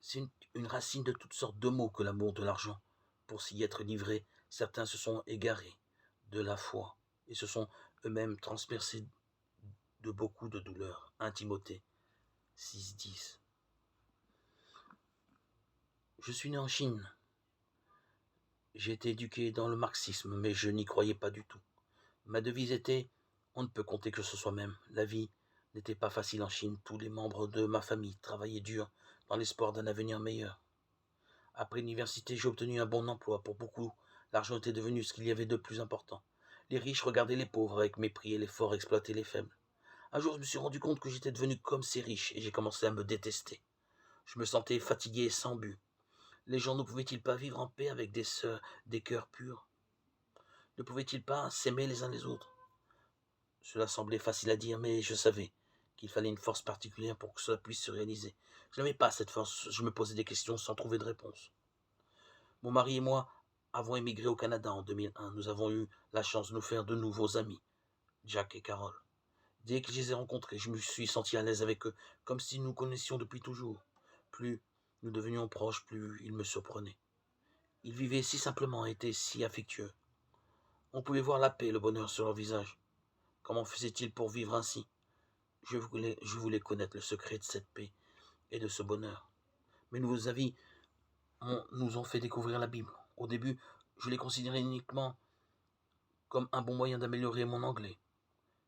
C'est une racine de toutes sortes de maux que l'amour de l'argent. Pour s'y être livrés, certains se sont égarés de la foi et se sont eux-mêmes transpercés de beaucoup de douleurs. 1 Timothée 6,10. Je suis né en Chine. J'ai été éduqué dans le marxisme, mais je n'y croyais pas du tout. Ma devise était « On ne peut compter que sur soi-même ». La vie n'était pas facile en Chine. Tous les membres de ma famille travaillaient dur dans l'espoir d'un avenir meilleur. Après l'université, j'ai obtenu un bon emploi. Pour beaucoup, l'argent était devenu ce qu'il y avait de plus important. Les riches regardaient les pauvres avec mépris et les forts exploitaient les faibles. Un jour, je me suis rendu compte que j'étais devenu comme ces riches et j'ai commencé à me détester. Je me sentais fatigué et sans but. Les gens ne pouvaient-ils pas vivre en paix avec des cœurs purs? Ne pouvaient-ils pas s'aimer les uns les autres? Cela semblait facile à dire, mais je savais qu'il fallait une force particulière pour que cela puisse se réaliser. Je n'avais pas cette force, je me posais des questions sans trouver de réponse. Mon mari et moi avons émigré au Canada en 2001. Nous avons eu la chance de nous faire de nouveaux amis, Jack et Carol. Dès que je les ai rencontrés, je me suis senti à l'aise avec eux, comme si nous connaissions depuis toujours. Plus nous devenions proches, plus ils me surprenaient. Ils vivaient si simplement et étaient si affectueux. On pouvait voir la paix et le bonheur sur leur visage. Comment faisaient-ils pour vivre ainsi? Je voulais connaître le secret de cette paix et de ce bonheur. Mais nos avis nous ont fait découvrir la Bible. Au début, je les considérais uniquement comme un bon moyen d'améliorer mon anglais.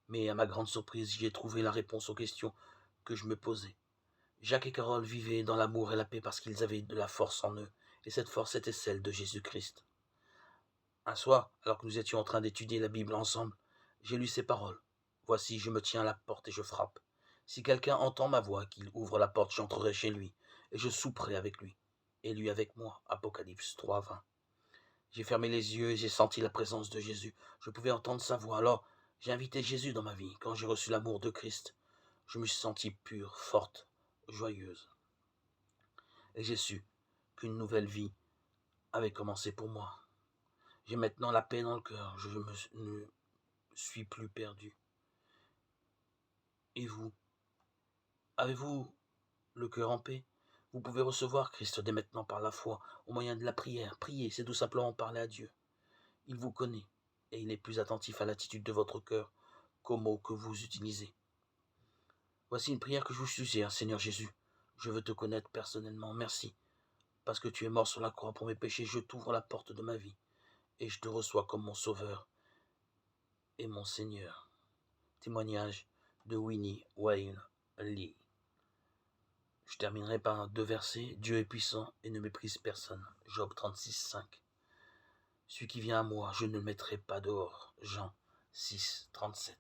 Mais à ma grande surprise, j'y ai trouvé la réponse aux questions que je me posais. Jacques et Carole vivaient dans l'amour et la paix parce qu'ils avaient de la force en eux, et cette force était celle de Jésus-Christ. Un soir, alors que nous étions en train d'étudier la Bible ensemble, j'ai lu ces paroles. Voici, je me tiens à la porte et je frappe. Si quelqu'un entend ma voix, qu'il ouvre la porte, j'entrerai chez lui, et je souperai avec lui, et lui avec moi. Apocalypse 3:20. J'ai fermé les yeux et j'ai senti la présence de Jésus. Je pouvais entendre sa voix, alors j'ai invité Jésus dans ma vie. Quand j'ai reçu l'amour de Christ, je me suis sentie pure, forte, joyeuse. Et j'ai su qu'une nouvelle vie avait commencé pour moi. J'ai maintenant la paix dans le cœur, je ne suis plus perdu. Et vous, avez-vous le cœur en paix? Vous pouvez recevoir Christ dès maintenant par la foi, au moyen de la prière. Prier, c'est tout simplement parler à Dieu. Il vous connaît, et il est plus attentif à l'attitude de votre cœur qu'aux mots que vous utilisez. Voici une prière que je vous suggère, Seigneur Jésus. Je veux te connaître personnellement. Merci, parce que tu es mort sur la croix pour mes péchés. Je t'ouvre la porte de ma vie, et je te reçois comme mon sauveur et mon Seigneur. Témoignage de Winnie Wayne Lee. Je terminerai par 2 versets. Dieu est puissant et ne méprise personne. Job 36:5. Celui qui vient à moi, je ne le mettrai pas dehors. Jean 6:37.